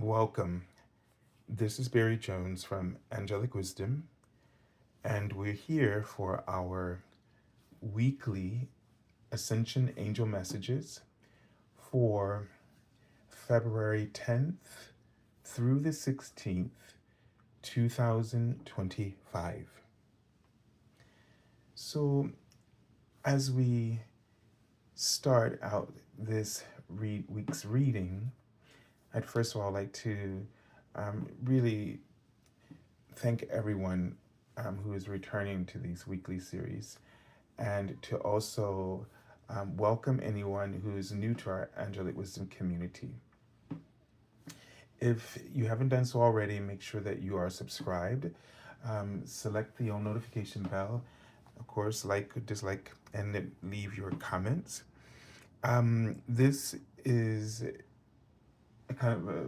Welcome. This is Barry Jones from Angelic Wisdom, and we're here for our weekly Ascension Angel Messages for February 10th through the 16th, 2025. So, as we start out this week's reading, I'd first of all like to really thank everyone who is returning to these weekly series, and to also welcome anyone who's new to our Angelic Wisdom community. If you haven't done so already, make sure that you are subscribed. Select the all notification bell. Of course, like, dislike, and leave your comments. This is a kind of a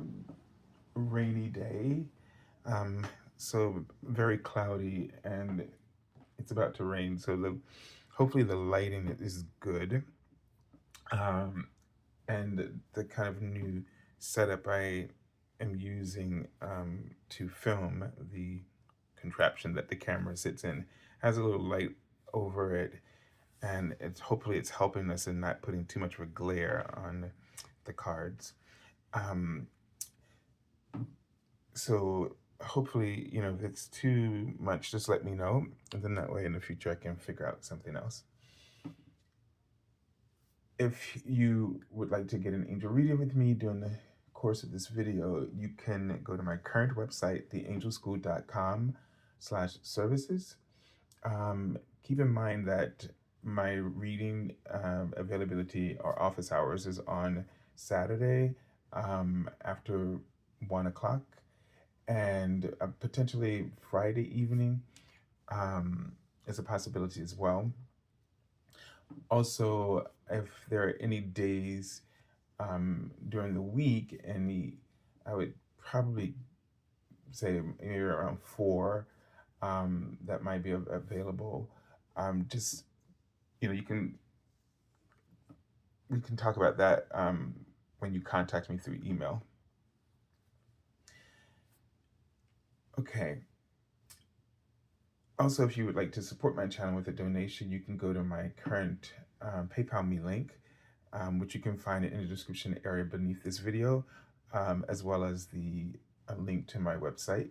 rainy day, so very cloudy, and it's about to rain. So hopefully the lighting is good, and the kind of new setup I am using to film the contraption that the camera sits in has a little light over it, and it's helping us in not putting too much of a glare on the cards. Um, so hopefully, if it's too much, just let me know, and then that way in the future I can figure out something else. If you would like to get an angel reading with me during the course of this video, you can go to my current website, theangelschool.com/services. Keep in mind that my reading availability or office hours is on Saturday after 1 o'clock, and potentially Friday evening is a possibility as well. Also, if there are any days during the week, I would probably say maybe around 4 that might be available. Just you can we can talk about that when you contact me through email. Okay. Also, if you would like to support my channel with a donation, you can go to my current PayPal me link, which you can find in the description area beneath this video, as well as the link to my website.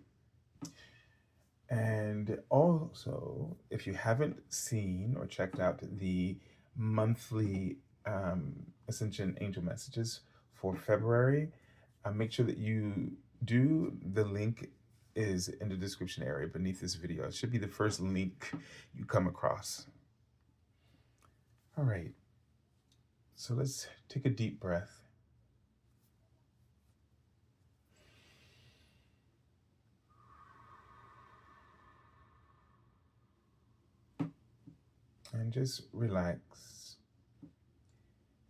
And also, if you haven't seen or checked out the monthly Ascension Angel Messages for February, make sure that you do. The link is in the description area beneath this video. It should be the first link you come across. All right, so let's take a deep breath. And just relax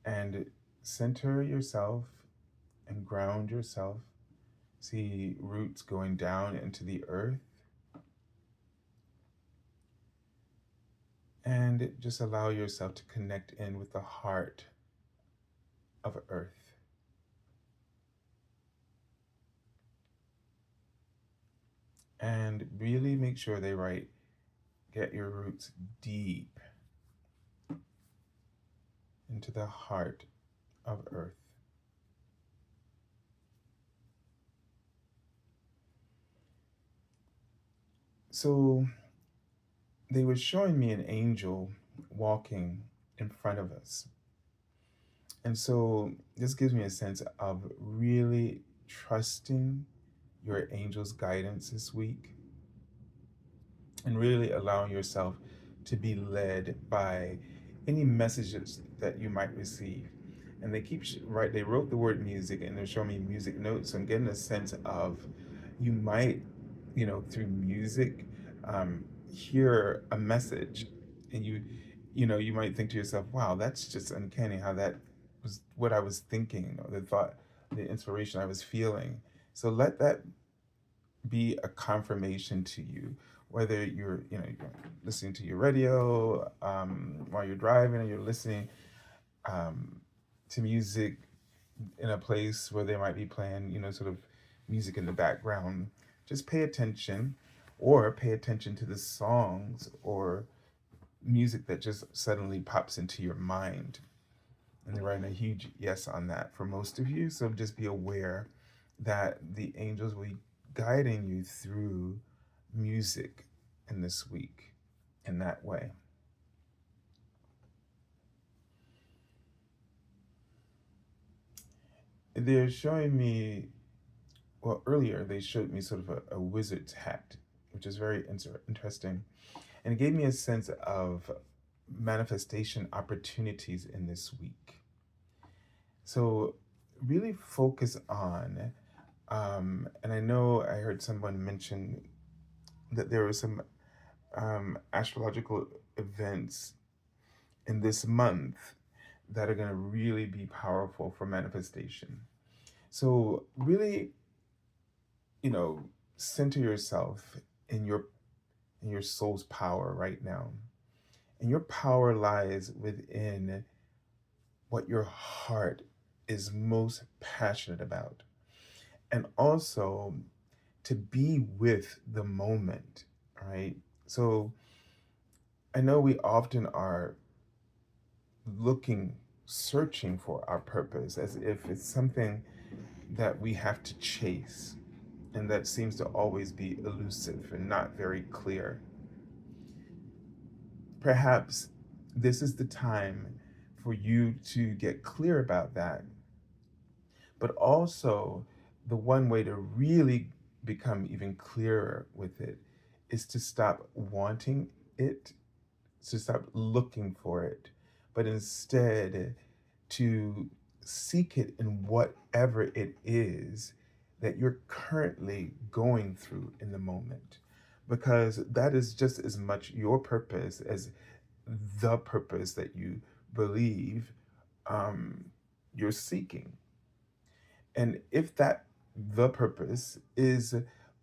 and center yourself and ground yourself. See roots going down into the earth. And just allow yourself to connect in with the heart of earth. And really make sure get your roots deep into the heart of earth. So they were showing me an angel walking in front of us. And so this gives me a sense of really trusting your angel's guidance this week, and really allowing yourself to be led by any messages that you might receive. And they wrote the word music, and they're showing me music notes. So I'm getting a sense of you might, through music, hear a message, and you might think to yourself, wow, that's just uncanny how that was what I was thinking, or the inspiration I was feeling. So let that be a confirmation to you, whether you're listening to your radio while you're driving, or you're listening to music in a place where they might be playing sort of music in the background, just pay attention, or pay attention to the songs or music that just suddenly pops into your mind. And they're writing a huge yes on that for most of you. So just be aware that the angels will be guiding you through music in this week in that way. They're showing me, well, earlier they showed me sort of a wizard's hat, which is very interesting. And it gave me a sense of manifestation opportunities in this week. So really focus on, and I know I heard someone mention that there were some astrological events in this month that are going to really be powerful for manifestation. So really, you know, center yourself in your soul's power right now. And your power lies within what your heart is most passionate about. And also to be with the moment, right? So I know we often are looking, searching for our purpose as if it's something that we have to chase, and that seems to always be elusive and not very clear. Perhaps this is the time for you to get clear about that, but also the one way to really become even clearer with it is to stop wanting it, to stop looking for it, but instead to seek it in whatever it is that you're currently going through in the moment. Because that is just as much your purpose as the purpose that you believe um, you're seeking. And if that the purpose is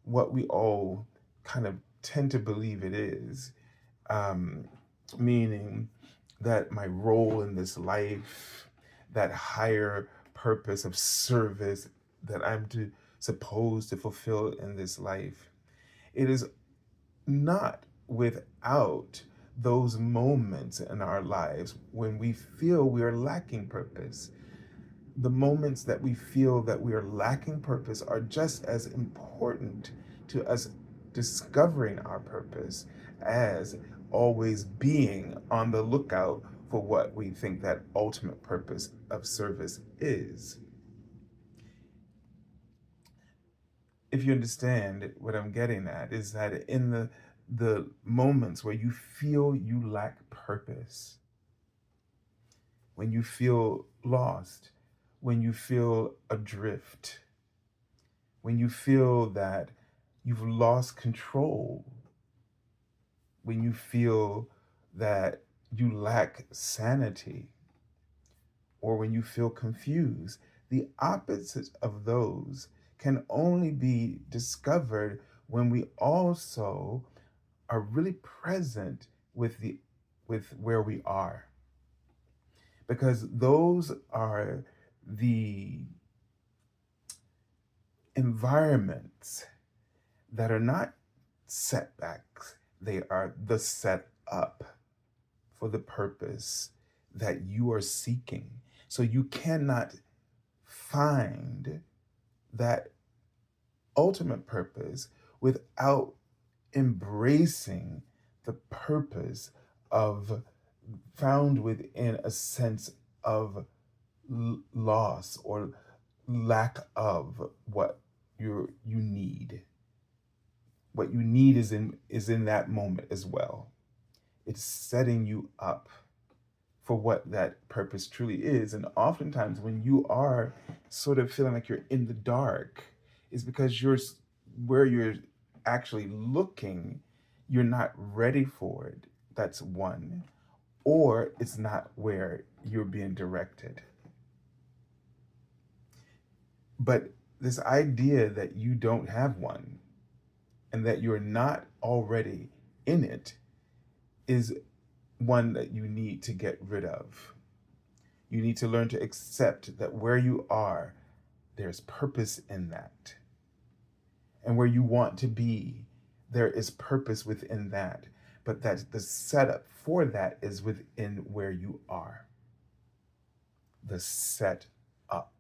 what we all kind of tend to believe it is, um, meaning that my role in this life, that higher purpose of service that supposed to fulfill in this life, it is not without those moments in our lives when we feel we are lacking purpose. The moments that we feel that we are lacking purpose are just as important to us discovering our purpose as always being on the lookout for what we think that ultimate purpose of service is. If you understand what I'm getting at, is that in the moments where you feel you lack purpose, when you feel lost, when you feel adrift, when you feel that you've lost control, when you feel that you lack sanity, or when you feel confused, the opposite of those can only be discovered when we also are really present with where we are, because those are the environments that are not setbacks, they are the setup for the purpose that you are seeking. So you cannot find that ultimate purpose without embracing the purpose of found within a sense of loss or lack of what you need. What you need is in that moment as well. It's setting you up for what that purpose truly is. And oftentimes when you are sort of feeling like you're in the dark, is because where you're actually looking, you're not ready for it. That's one. Or it's not where you're being directed. But this idea that you don't have one and that you're not already in it is one that you need to get rid of. You need to learn to accept that where you are, there's purpose in that. and where you want to be, there is purpose within that. But that the setup for that is within where you are. The set up.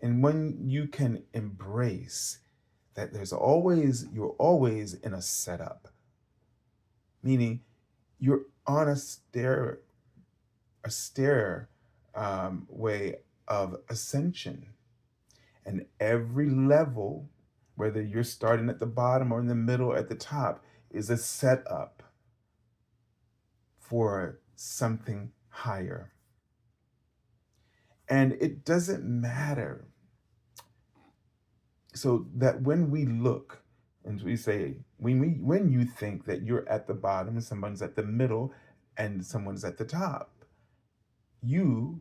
And when you can embrace that you're always in a setup, meaning you're on a stair way of ascension. And every level, whether you're starting at the bottom or in the middle or at the top, is a setup for something higher. And it doesn't matter. So that when we look and we say, when you think that you're at the bottom and someone's at the middle and someone's at the top, you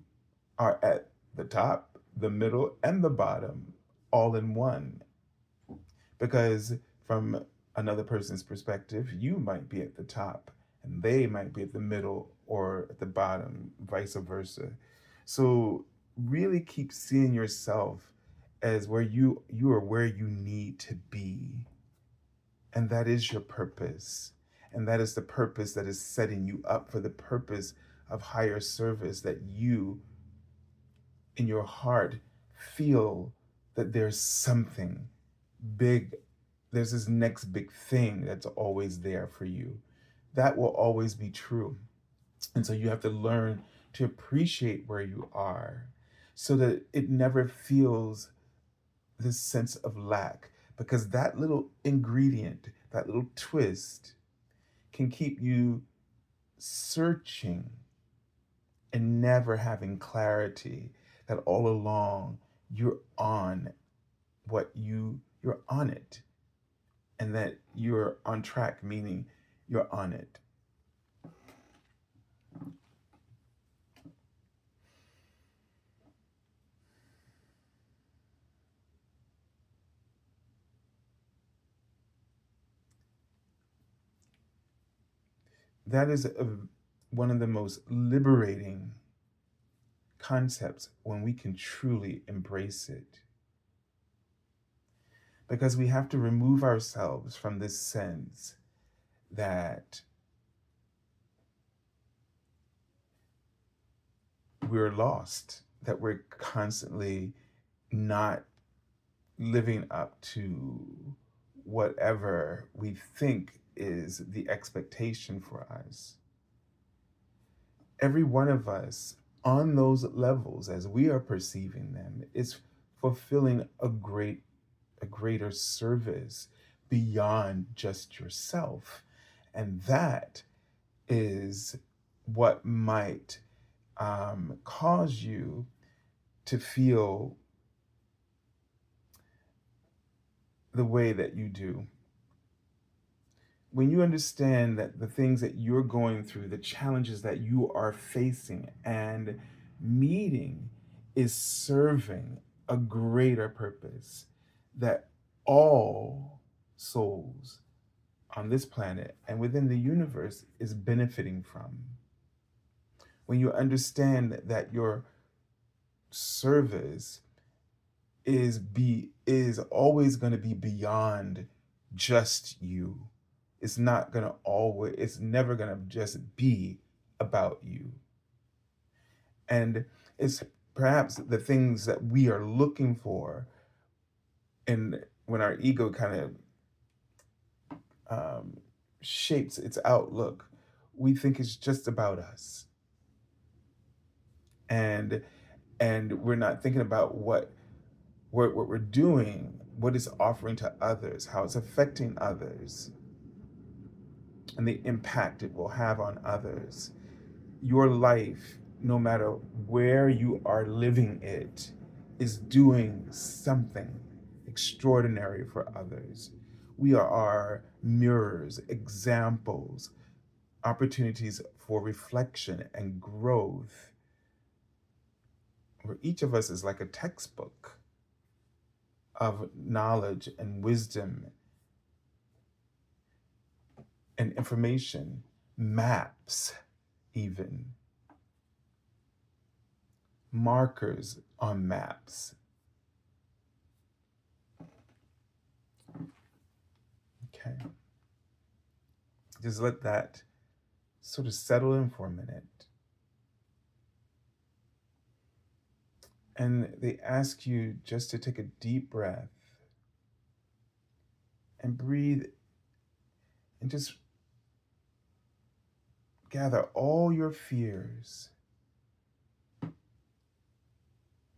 are at the top, the middle, and the bottom all in one. Because from another person's perspective, you might be at the top and they might be at the middle or at the bottom, vice versa. So really keep seeing yourself as where you are where you need to be. And that is your purpose. And that is the purpose that is setting you up for the purpose of higher service, that you in your heart feel that there's something big, there's this next big thing that's always there for you. That will always be true. And so you have to learn to appreciate where you are so that it never feels this sense of lack, because that little ingredient, that little twist can keep you searching and never having clarity that all along you're on you're on it, and that you're on track, meaning you're on it. That is one of the most liberating concepts when we can truly embrace it. Because we have to remove ourselves from this sense that we're lost, that we're constantly not living up to whatever we think is the expectation for us. Every one of us on those levels, as we are perceiving them, is fulfilling a greater service beyond just yourself. And that is what might cause you to feel the way that you do. When you understand that the things that you're going through, the challenges that you are facing and meeting, is serving a greater purpose that all souls on this planet and within the universe is benefiting from. When you understand that your service is always going to be beyond just you. It's never going to just be about you. And it's perhaps the things that we are looking for, and when our ego kind of shapes its outlook, we think it's just about us. And we're not thinking about what we're doing, what it's offering to others, how it's affecting others, and the impact it will have on others. Your life, no matter where you are living it, is doing something extraordinary for others. We are our mirrors, examples, opportunities for reflection and growth, where each of us is like a textbook of knowledge and wisdom and information, maps, even markers on maps. Okay. Just let that sort of settle in for a minute. And they ask you just to take a deep breath and breathe and just gather all your fears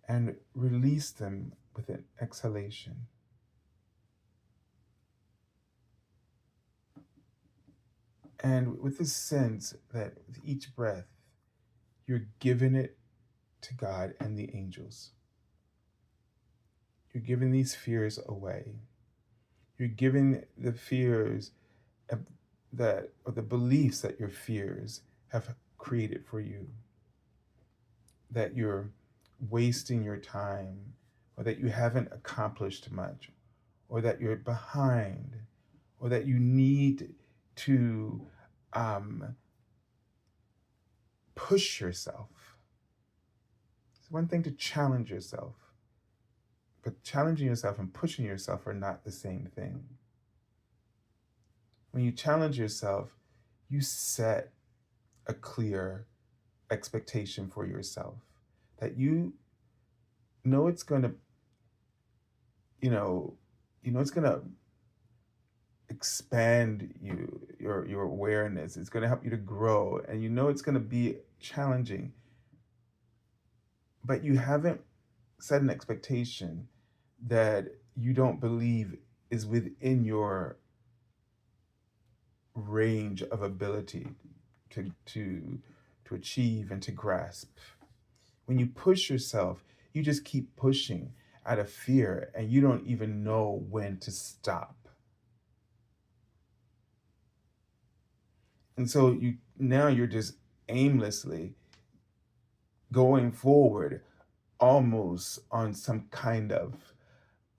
and release them with an exhalation. And with this sense that with each breath, you're giving it to God and the angels. You're giving these fears away. You're giving the fears that, or the beliefs that your fears have created for you, that you're wasting your time, or that you haven't accomplished much, or that you're behind, or that you need to push yourself. It's one thing to challenge yourself, but challenging yourself and pushing yourself are not the same thing. When you challenge yourself, you set a clear expectation for yourself that you know it's going to, it's going to expand your awareness. It's going to help you to grow, and you know it's going to be challenging, but you haven't set an expectation that you don't believe is within your range of ability to achieve and to grasp. When you push yourself, you just keep pushing out of fear, and you don't even know when to stop. And so you're just aimlessly going forward, almost on some kind of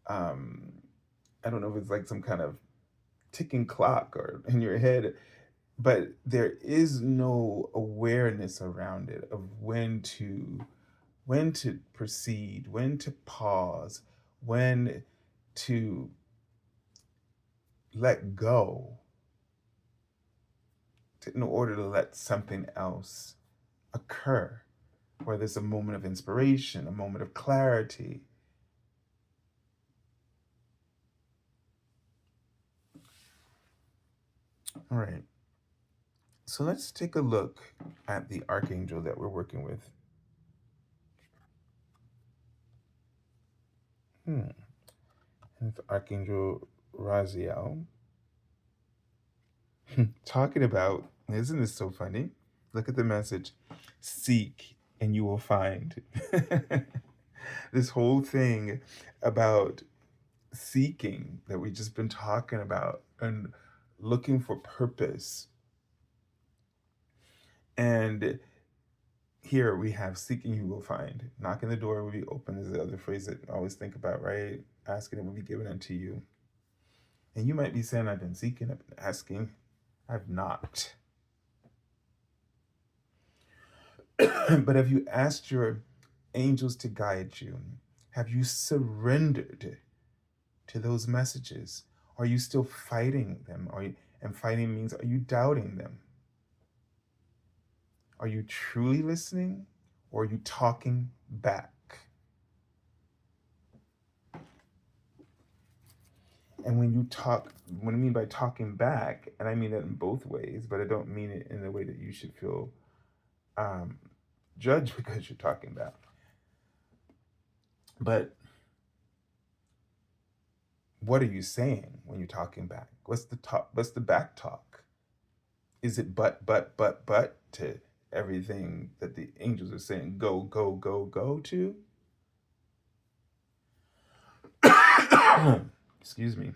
I don't know if it's like some kind of ticking clock or in your head, but there is no awareness around it of when to proceed, when to pause, when to let go in order to let something else occur, whether it's a moment of inspiration, a moment of clarity. All right. So let's take a look at the archangel that we're working with. It's Archangel Raziel. Talking about, isn't this so funny? Look at the message: seek and you will find. This whole thing about seeking that we've just been talking about and looking for purpose. And here we have seeking you will find. Knocking the door will be open is the other phrase that I always think about, right? Asking it will be given unto you. And you might be saying, I've been seeking, I've been asking. I've not. But have you asked your angels to guide you? Have you surrendered to those messages? Are you still fighting them? And fighting means, are you doubting them? Are you truly listening, or are you talking back? And when I mean by talking back, and I mean that in both ways, but I don't mean it in the way that you should feel judged because you're talking back. But what are you saying when you're talking back? What's the talk? What's the back talk? Is it but to everything that the angels are saying go, go, go, go to? Excuse me.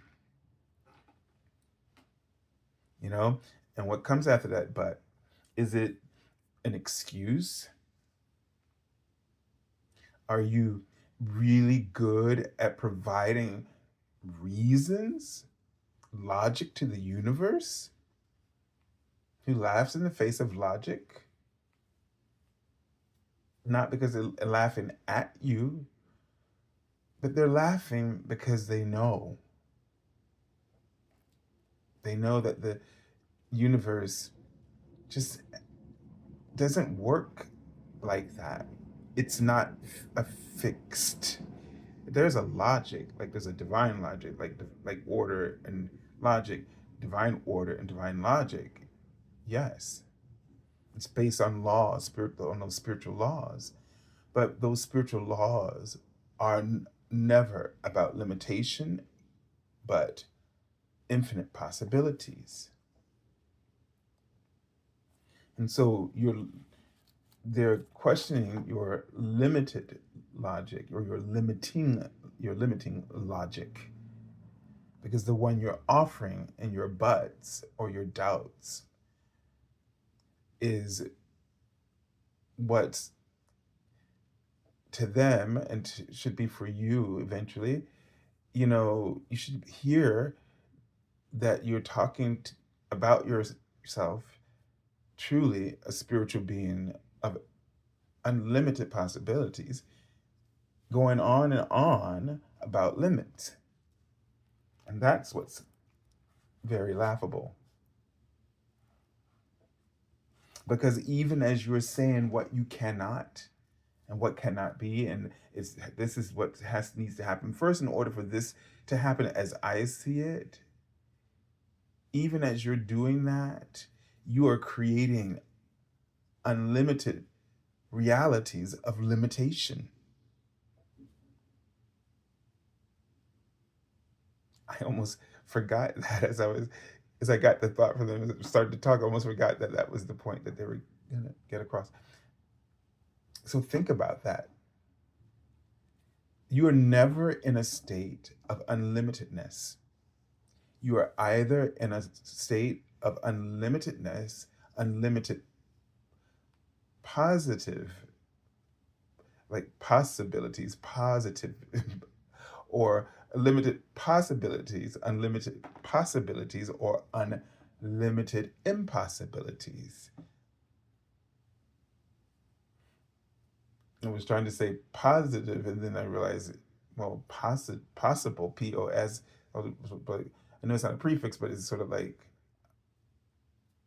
And what comes after that but? Is it an excuse? Are you really good at providing reasons, logic to the universe? Who laughs in the face of logic? Not because they're laughing at you, but they're laughing because they know. They know that the universe just doesn't work like that. It's not a fixed. There's a logic, like there's a divine logic, like order and logic, divine order and divine logic. Yes, it's based on laws, on those spiritual laws. But those spiritual laws are never about limitation, but infinite possibilities. And so they're questioning your limited logic or your limiting logic, because the one you're offering in your buts or your doubts is what to them and should be for you eventually. You should hear that you're talking about yourself, truly a spiritual being of unlimited possibilities, going on and on about limits. And that's what's very laughable. Because even as you're saying what you cannot and what cannot be, and this is what needs to happen first in order for this to happen as I see it, even as you're doing that, you are creating unlimited realities of limitation. I almost forgot that as I got the thought from them, as I started to talk, I almost forgot that that was the point that they were going to get across. So think about that. You are never in a state of unlimitedness. You are either in a state of unlimitedness, unlimited positive, like possibilities, positive, or limited possibilities, unlimited possibilities, or unlimited impossibilities. I was trying to say positive, and then I realized, well, possible, POS, but I know it's not a prefix, but it's sort of like,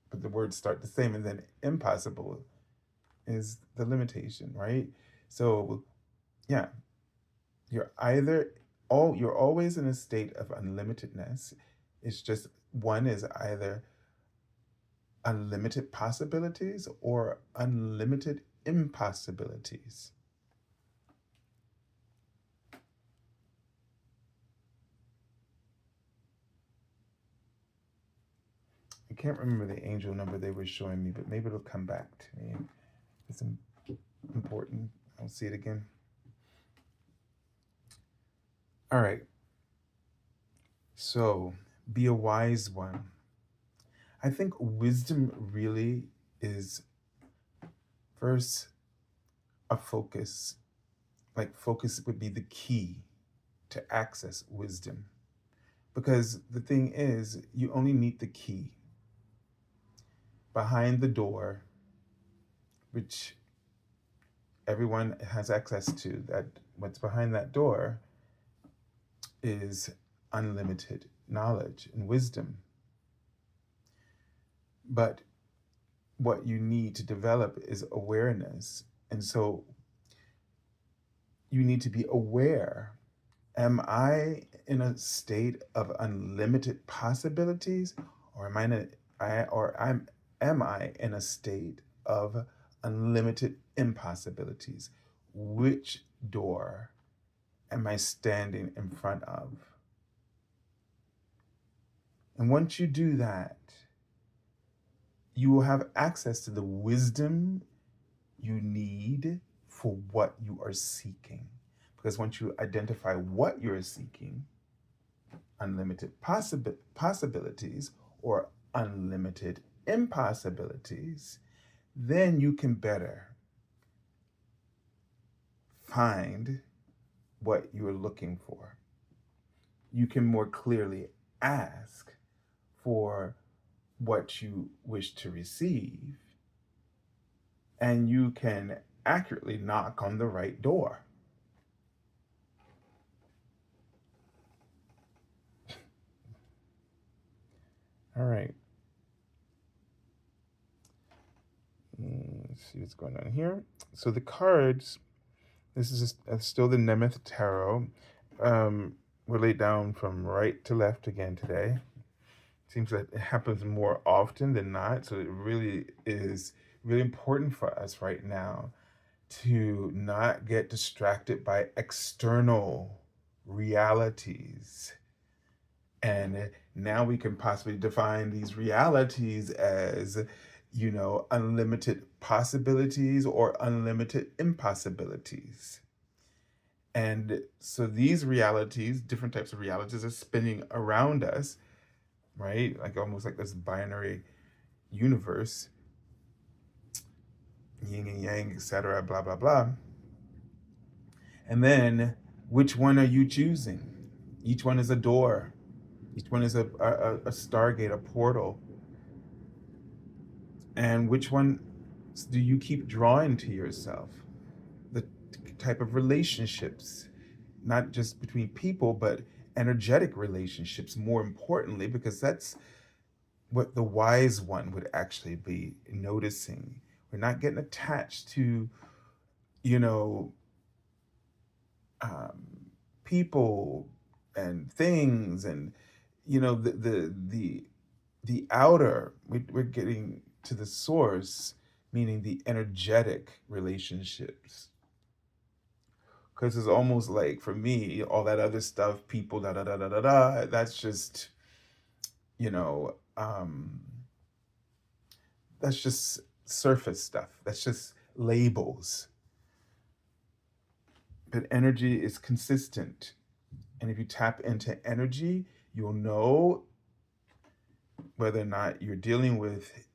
but the words start the same, and then impossible is the limitation, right? So, yeah, you're always in a state of unlimitedness. It's just one is either unlimited possibilities or unlimited impossibilities. I can't remember the angel number they were showing me, but maybe it'll come back to me. It's important. I'll see it again. All right. So, be a wise one. I think wisdom really is first a focus. Like, focus would be the key to access wisdom. Because the thing is, you only need the key. Behind the door, which everyone has access to, that what's behind that door is unlimited knowledge and wisdom. But what you need to develop is awareness. And so you need to be aware. Am I in a state of unlimited possibilities, or am I in a state of unlimited impossibilities? Which door am I standing in front of? And once you do that, you will have access to the wisdom you need for what you are seeking. Because once you identify what you're seeking, unlimited possibilities or unlimited impossibilities, then you can better find what you're looking for. You can more clearly ask for what you wish to receive, and you can accurately knock on the right door. All right. Let's see what's going on here. So the cards, this is still the Nemeth Tarot. We're laid down from right to left again today. Seems like it happens more often than not. So it really is really important for us right now to not get distracted by external realities. And now we can possibly define these realities as, unlimited possibilities or unlimited impossibilities. And so these realities, different types of realities, are spinning around us, right? Like almost like this binary universe, yin and yang, etc., blah, blah, blah. And then which one are you choosing? Each one is a door. Each one is a stargate, a portal. And which one do you keep drawing to yourself? The type of relationships, not just between people, but energetic relationships, more importantly, because that's what the wise one would actually be noticing. We're not getting attached to, you know, um, people and things and, the outer. We're getting to the source, meaning the energetic relationships. Because it's almost like for me, all that other stuff, people, da da da da da da. That's just, you know, um, that's just surface stuff. That's just labels. But energy is consistent, and if you tap into energy, you'll know whether or not you're dealing with,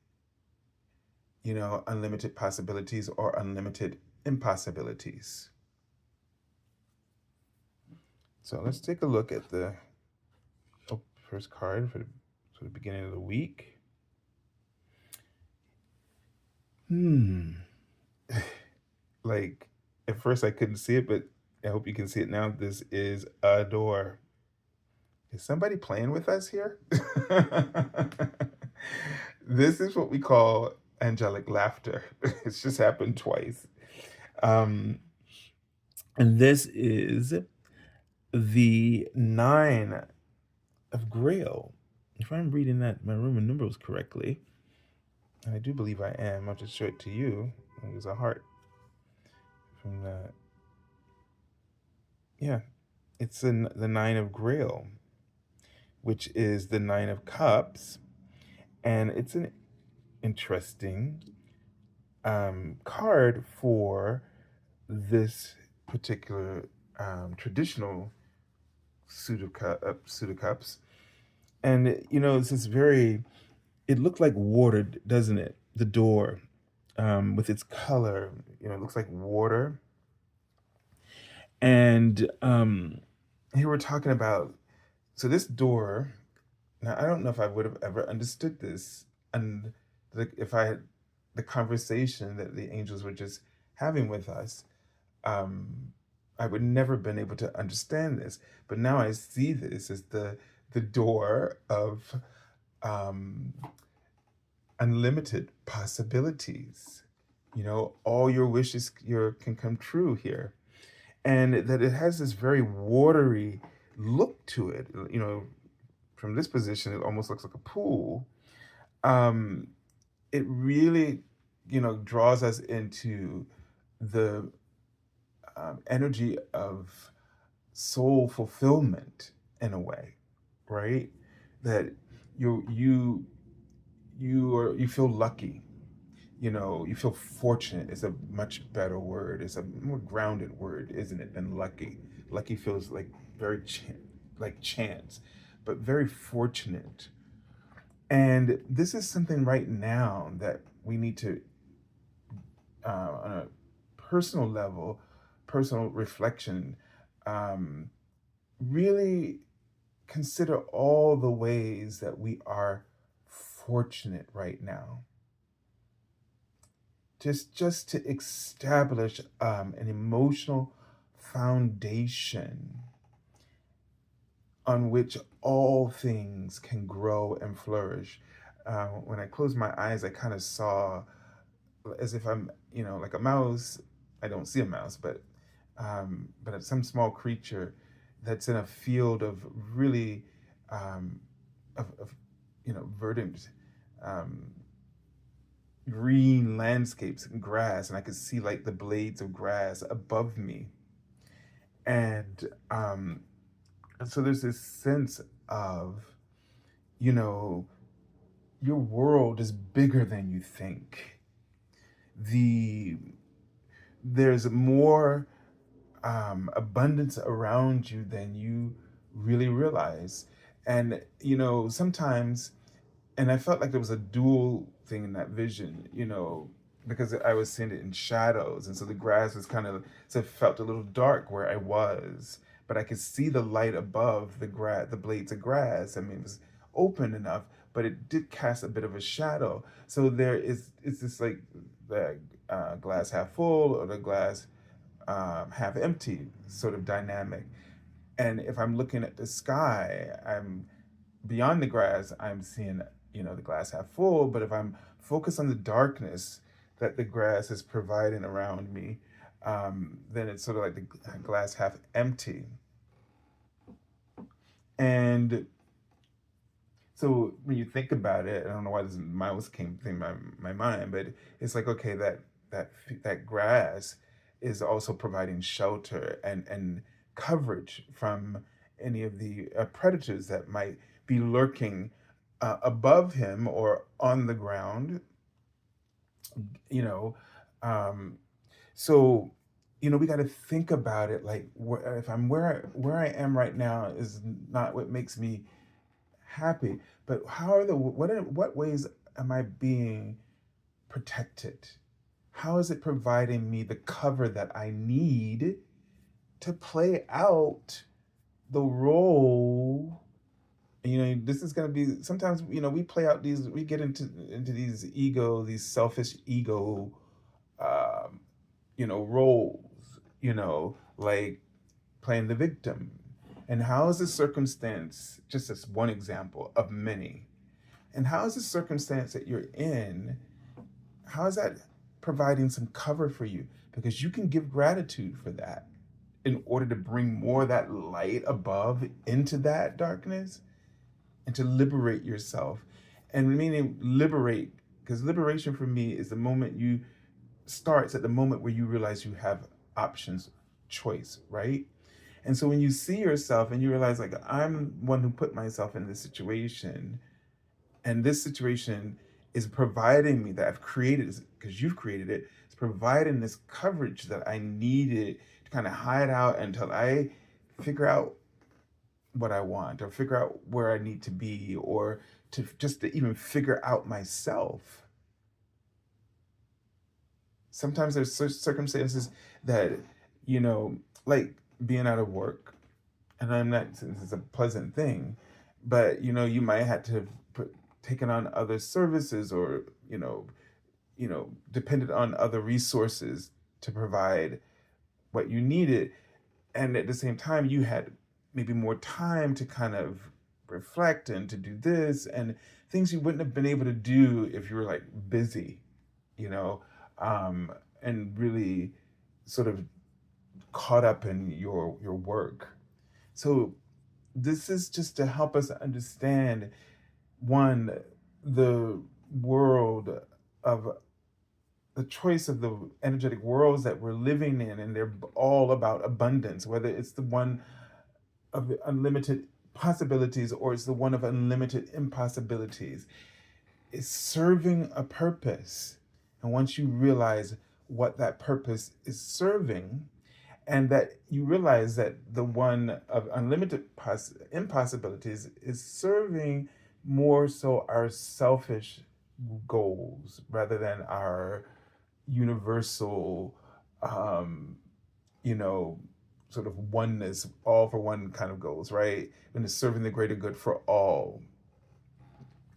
unlimited possibilities or unlimited impossibilities. So let's take a look at the first card for the beginning of the week. Like, at first I couldn't see it, but I hope you can see it now. This is a door. Is somebody playing with us here? This is what we call angelic laughter. It's just happened twice. Um, and this is the Nine of Grail. If I'm reading that, my Roman numerals correctly, and I do believe I am, I'll just show it to you. There's a heart from that. Yeah, it's the Nine of Grail, which is the Nine of Cups, and it's an interesting card for this particular traditional suit of cups. And it's this very. It looked like water, doesn't it? The door, with its color, it looks like water. And here we're talking about. So this door. Now I don't know if I would have ever understood this, and if I had the conversation that the angels were just having with us, um, I would never been able to understand this. But now I see this as the door of um, unlimited possibilities. All your wishes can come true here, and that it has this very watery look to it. From this position, it almost looks like a pool. Um, it really, draws us into the energy of soul fulfillment in a way, right? That you feel lucky. You feel fortunate is a much better word. It's a more grounded word, isn't it, than lucky? Lucky feels like very like chance, but very fortunate. And this is something right now that we need to, on a personal level, personal reflection, um, really consider all the ways that we are fortunate right now. Just to establish an emotional foundation on which all things can grow and flourish. When I closed my eyes, I kind of saw as if I'm, like a mouse. I don't see a mouse, but it's some small creature that's in a field of really, um, of verdant, um, green landscapes and grass, and I could see like the blades of grass above me, and so there's this sense of, you know, your world is bigger than you think. The There's more abundance around you than you really realize. And, sometimes, and I felt like there was a dual thing in that vision, because I was seeing it in shadows. And so the grass was so it felt a little dark where I was, but I could see the light above the blades of grass. I mean, it was open enough, but it did cast a bit of a shadow. So it's this like the glass half full or the glass half empty sort of dynamic. And if I'm looking at the sky, I'm beyond the grass, I'm seeing, the glass half full. But if I'm focused on the darkness that the grass is providing around me, then it's sort of like the glass half empty. And so when you think about it, I don't know why this mouse came to my mind, but it's like, okay, that grass is also providing shelter and coverage from any of the predators that might be lurking above him or on the ground, you know. Um, so, we got to think about it like, if I'm where I am right now is not what makes me happy, but how are the what ways am I being protected? How is it providing me the cover that I need to play out the role? This is going to be sometimes, we play out we get into these selfish ego, um, roles, like playing the victim. And how is the circumstance, just as one example of many, and how is the circumstance that you're in, how is that providing some cover for you? Because you can give gratitude for that in order to bring more of that light above into that darkness and to liberate yourself. And meaning liberate, because liberation for me is the moment you starts at the moment where you realize you have options, choice, right? And so when you see yourself and you realize, like, I'm one who put myself in this situation, and this situation is providing me that I've created, because you've created it, it's providing this coverage that I needed to kind of hide out until I figure out what I want, or figure out where I need to be, or to even figure out myself. Sometimes there's circumstances that, like being out of work, and I'm not saying this is a pleasant thing, but you might have to put taken on other services, or depended on other resources to provide what you needed. And at the same time, you had maybe more time to kind of reflect and to do this and things you wouldn't have been able to do if you were like busy, you know, um, and really sort of caught up in your work. So this is just to help us understand, one, the world of the choice of the energetic worlds that we're living in, and they're all about abundance, whether it's the one of unlimited possibilities or it's the one of unlimited impossibilities. It's serving a purpose. And once you realize what that purpose is serving, and that you realize that the one of unlimited impossibilities is serving more so our selfish goals rather than our universal, um, you know, sort of oneness, all for one kind of goals, right? And it's serving the greater good for all.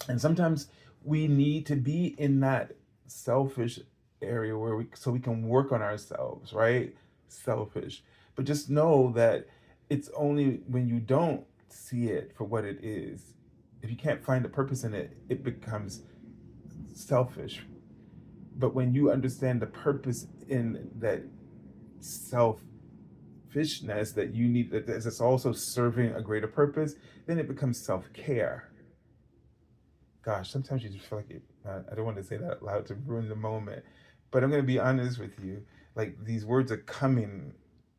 And sometimes we need to be in that selfish area where so we can work on ourselves, right? Selfish. But just know that it's only when you don't see it for what it is, if you can't find a purpose in it, it becomes selfish. But when you understand the purpose in that selfishness, that you need, that it's also serving a greater purpose, then it becomes self-care. Gosh, sometimes you just feel like it. I don't want to say that out loud to ruin the moment, but I'm going to be honest with you. Like, these words are coming,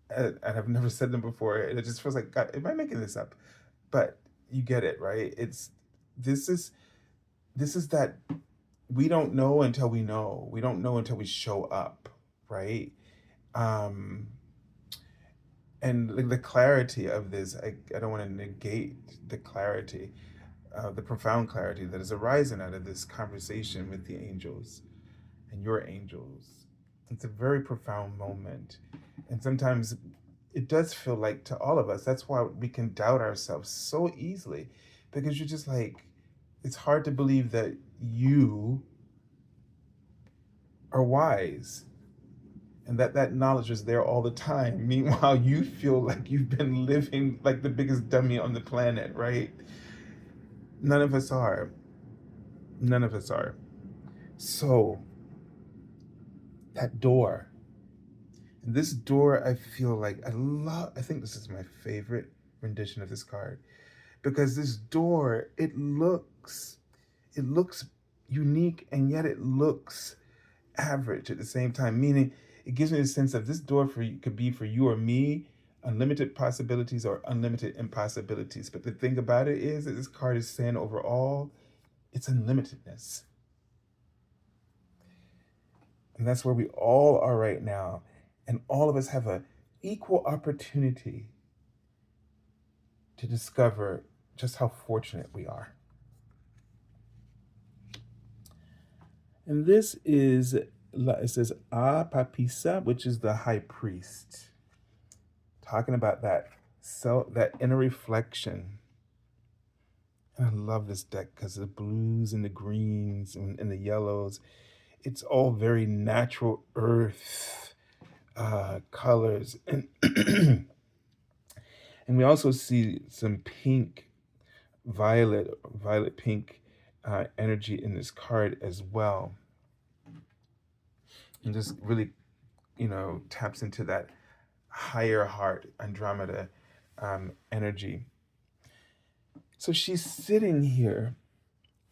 and I've never said them before, and it just feels like, God, am I making this up? But you get it, right? It's this is this is that we don't know until we know. We don't know until we show up, right? Um, and like the clarity of this, I don't want to negate the clarity, the profound clarity that is arising out of this conversation with the angels and your angels. It's a very profound moment. And sometimes it does feel like, to all of us, that's why we can doubt ourselves so easily, because you're just like, it's hard to believe that you are wise and that that knowledge is there all the time. Meanwhile, you feel like you've been living like the biggest dummy on the planet, right? None of us are. None of us are. So, that door, this door, I feel like I love, I think this is my favorite rendition of this card, because this door, it looks unique, and yet it looks average at the same time, meaning it gives me the sense of this door for you could be for you or me, unlimited possibilities or unlimited impossibilities. But the thing about it is that this card is saying overall, it's unlimitedness. And that's where we all are right now. And all of us have an equal opportunity to discover just how fortunate we are. And this is, it says, Papisa, which is the high priest, talking about that, so that inner reflection. And I love this deck because the blues and the greens and the yellows, it's all very natural earth colors. And and we also see some pink, violet pink energy in this card as well. And this really, taps into that higher heart, Andromeda energy. So she's sitting here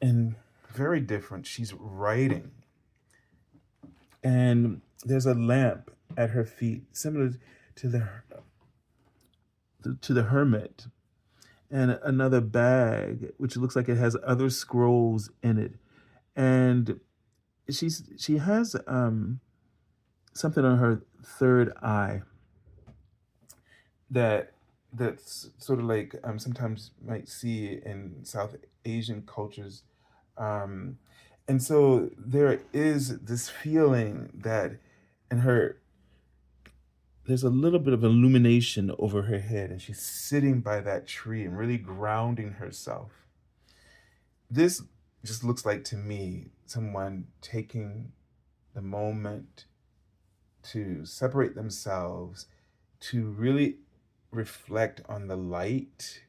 and very different. She's writing. And there's a lamp at her feet, similar to the hermit, and another bag which looks like it has other scrolls in it. And she has something on her third eye that that's sort of like sometimes might see in South Asian cultures. Um, and so there is this feeling that in her, there's a little bit of illumination over her head, and she's sitting by that tree and really grounding herself. This just looks like to me someone taking the moment to separate themselves, to really reflect on the light,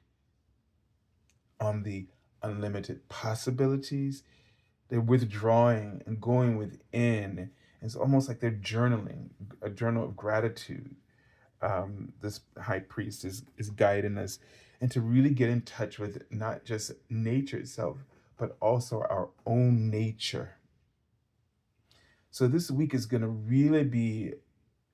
on the unlimited possibilities. They're withdrawing and going within. It's almost like they're journaling, a journal of gratitude. This high priest is guiding us, and to really get in touch with not just nature itself, but also our own nature. So this week is going to really be,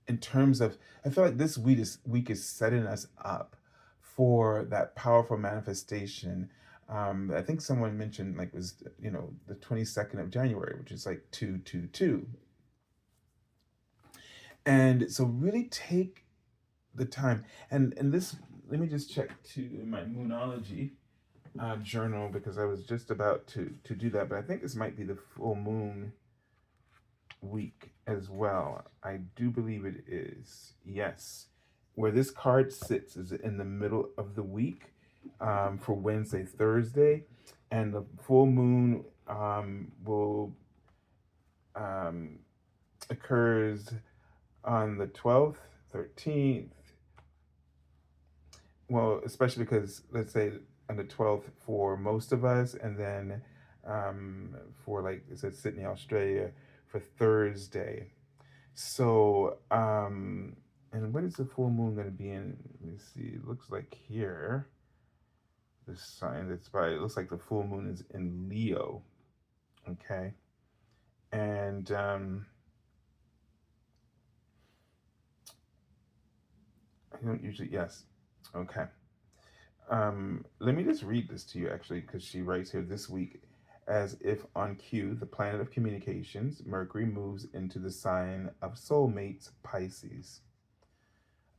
in terms of, I feel like this week is setting us up for that powerful manifestation. I think someone mentioned, like, was, the 22nd of January, which is like 222. And so really take the time, and this, let me just check to my Moonology journal, because I was just about to do that, but I think this might be the full moon week as well. I do believe it is. Yes. Where this card sits is in the middle of the week, for Wednesday, Thursday, and the full moon will occurs on the 12th, 13th, well, especially because let's say on the 12th for most of us, and then for like it said Sydney, Australia for Thursday. So, and what is the full moon going to be in? Let me see. It looks like here, the sign that's by, it looks like the full moon is in Leo. Okay. And I don't usually, yes. Okay. Let me just read this to you actually, because she writes here this week, as if on cue, the planet of communications, Mercury, moves into the sign of soulmates, Pisces,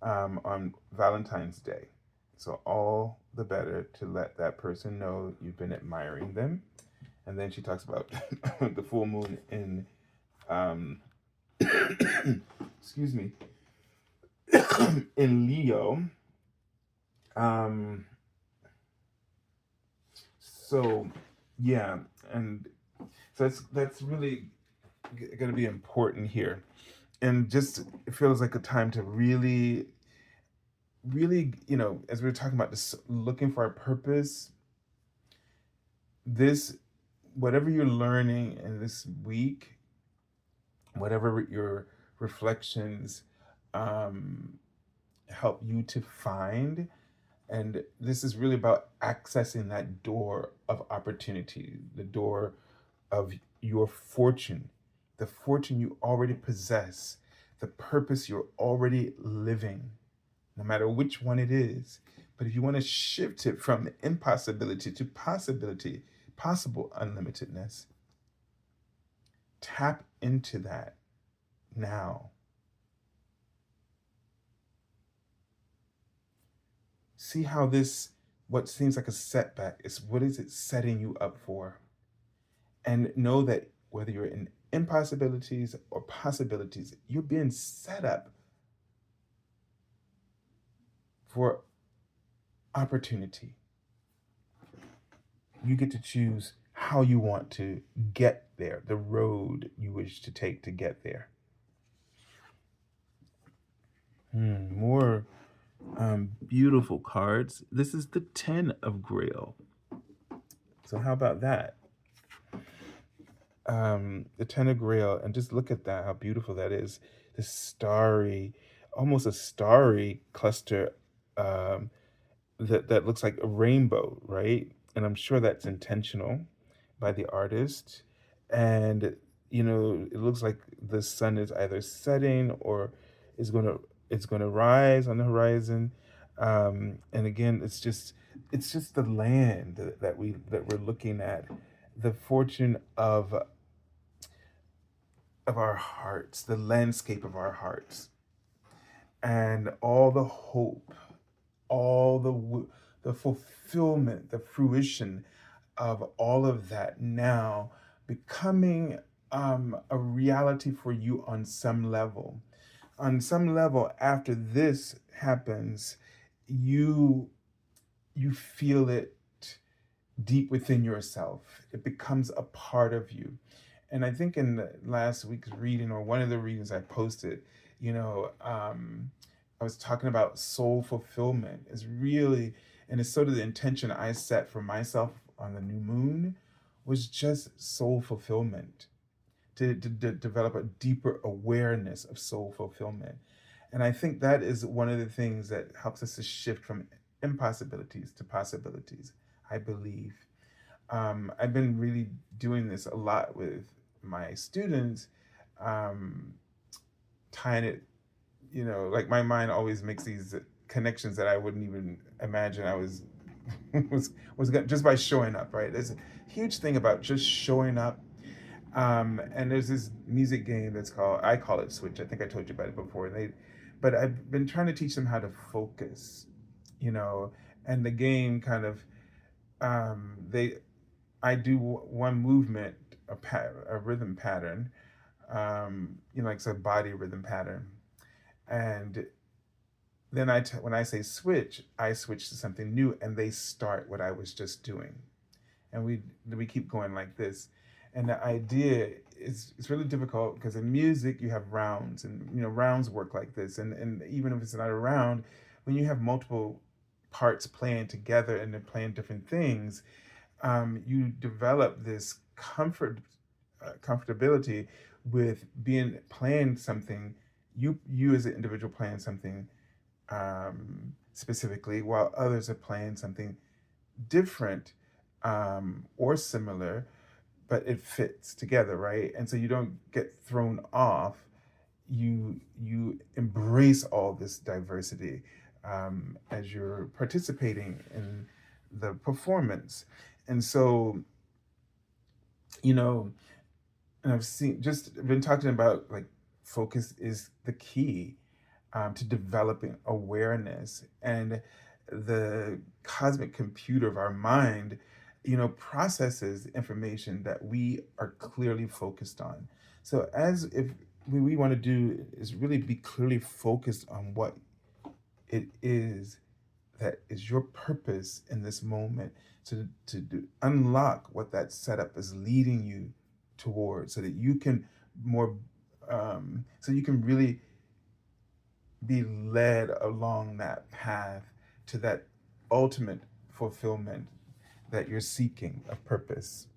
on Valentine's Day. So, all the better to let that person know you've been admiring them. And then she talks about the full moon in, um, excuse me, in Leo. Um, so, yeah, and so that's really going to be important here, and just it feels like a time to really, really, as we were talking about this, looking for our purpose. This, whatever you're learning in this week, whatever your reflections um, help you to find, and this is really about accessing that door of opportunity, the door of your fortune, the fortune you already possess, the purpose you're already living, no matter which one it is. But if you want to shift it from impossibility to possibility, possible unlimitedness, tap into that now. See how this, what seems like a setback, is what is it setting you up for? And know that whether you're in impossibilities or possibilities, you're being set up for opportunity. You get to choose how you want to get there, the road you wish to take to get there. More beautiful cards. This is the 10 of Grail. So, how about that? The 10 of Grail, and just look at that, how beautiful that is. This starry, almost a starry cluster um, that looks like a rainbow, right? And I'm sure that's intentional by the artist. And it looks like the sun is either setting or is gonna it's gonna rise on the horizon. And again, it's just the land that we're looking at, the fortune of our hearts, the landscape of our hearts, and all the hope, all the fulfillment, the fruition of all of that now becoming a reality for you on some level. On some level, after this happens, you you feel it deep within yourself. It becomes a part of you. And I think in the last week's reading, or one of the readings I posted, I was talking about soul fulfillment is really, and it's sort of the intention I set for myself on the new moon was just soul fulfillment, to develop a deeper awareness of soul fulfillment. And I think that is one of the things that helps us to shift from impossibilities to possibilities, I believe. I've been really doing this a lot with my students, um, tying it, like my mind always makes these connections that I wouldn't even imagine I was just by showing up, right? There's a huge thing about just showing up. And there's this music game that's called, I call it Switch. I think I told you about it before. But I've been trying to teach them how to focus, you know, and the game kind of, they I do one movement, a rhythm pattern, like it's a body rhythm pattern, and then when I say switch, I switch to something new, and they start what I was just doing, and we keep going like this, and the idea is it's really difficult because in music you have rounds, and rounds work like this, and even if it's not a round, when you have multiple parts playing together and they're playing different things, you develop this comfortability with being playing something, you as an individual playing something specifically, while others are playing something different or similar, but it fits together, right? And so you don't get thrown off. You embrace all this diversity as you're participating in the performance. And so, you know, and I've seen just been talking about like focus is the key to developing awareness, and the cosmic computer of our mind, processes information that we are clearly focused on. So as if we want to do is really be clearly focused on what it is that is your purpose in this moment, unlock what that setup is leading you towards, so that you can more so you can really be led along that path to that ultimate fulfillment that you're seeking of purpose.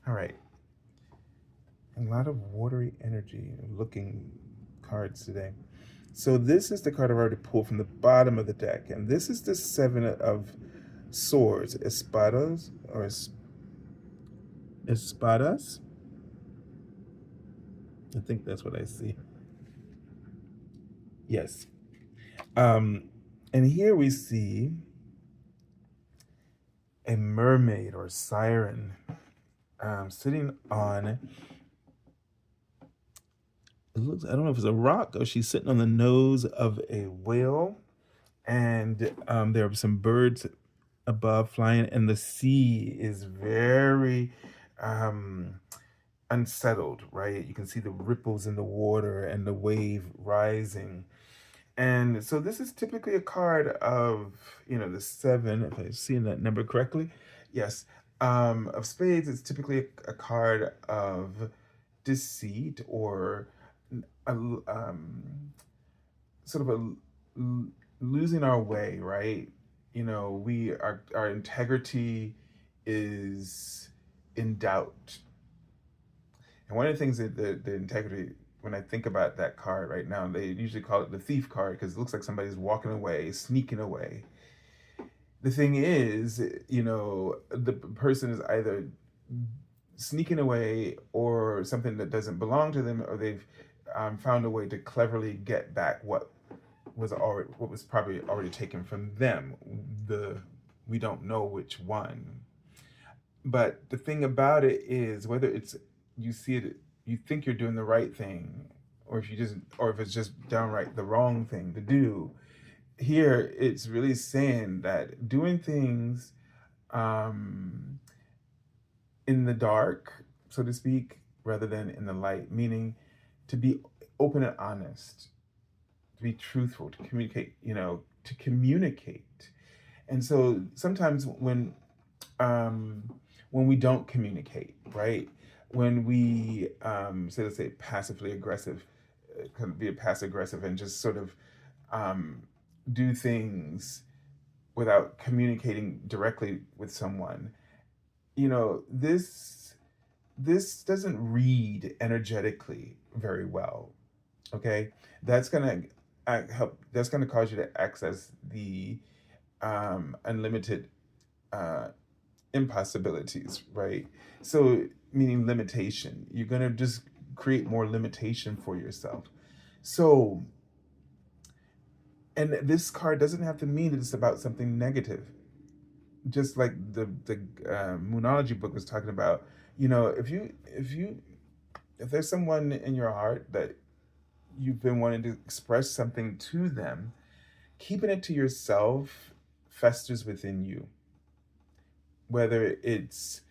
All right. A lot of watery energy looking cards today. So this is the card I've already pulled from the bottom of the deck, and this is the Seven of Swords, Espadas or Espadas. I think that's what I see. Yes. And here we see a mermaid or siren sitting on. It looks. I don't know if it's a rock or she's sitting on the nose of a whale, and there are some birds above flying, and the sea is very unsettled, right? You can see the ripples in the water and the wave rising. And so this is typically a card of, the seven, if I'm seeing that number correctly. Yes. Of spades, it's typically a card of deceit or a, sort of losing our way, right? Our integrity is in doubt. And one of the things that the integrity, when I think about that card right now, they usually call it the thief card because it looks like somebody's walking away, sneaking away. The thing is, the person is either sneaking away or something that doesn't belong to them, or they've found a way to cleverly get back what was probably already taken from them. We don't know which one. But the thing about it is, whether it's you see it, you think you're doing the right thing, or if it's just downright the wrong thing to do. Here, it's really saying that doing things um, in the dark, so to speak, rather than in the light, meaning to be open and honest, to be truthful, to communicate, to communicate. And so sometimes when we don't communicate, right? When we let's say passively aggressive, can be a passive aggressive and just sort of do things without communicating directly with someone. This doesn't read energetically very well. Okay, that's gonna help. That's gonna cause you to access the unlimited impossibilities, right? So, meaning limitation. You're going to just create more limitation for yourself. So, and this card doesn't have to mean that it's about something negative. Just like the Moonology book was talking about, if there's someone in your heart that you've been wanting to express something to them, keeping it to yourself festers within you. Whether it's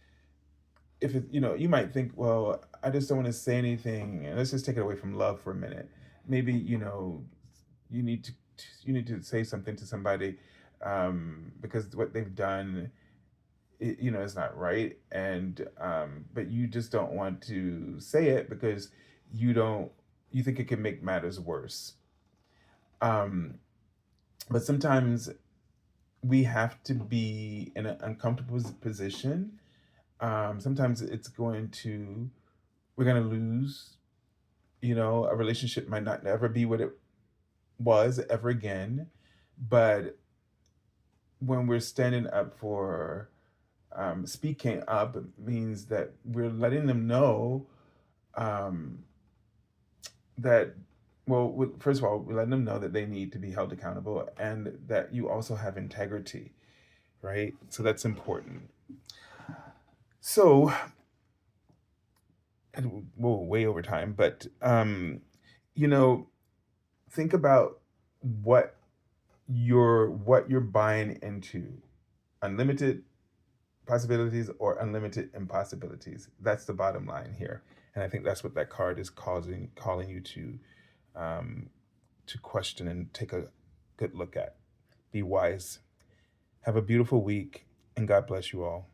if it, you might think, well, I just don't want to say anything, and let's just take it away from love for a minute. Maybe you need to say something to somebody because what they've done, is not right, and but you just don't want to say it because you think it can make matters worse. But sometimes we have to be in an uncomfortable position. Sometimes we're going to lose, a relationship might not ever be what it was ever again. But when we're standing up for speaking up, it means that we're letting them know um, that, well, first of all, we're letting them know that they need to be held accountable and that you also have integrity, right? So that's important. So, and we're way over time, but you know, think about what you're buying into. Unlimited possibilities or unlimited impossibilities. That's the bottom line here, and I think that's what that card is calling you um, to question and take a good look at. Be wise. Have a beautiful week, and God bless you all.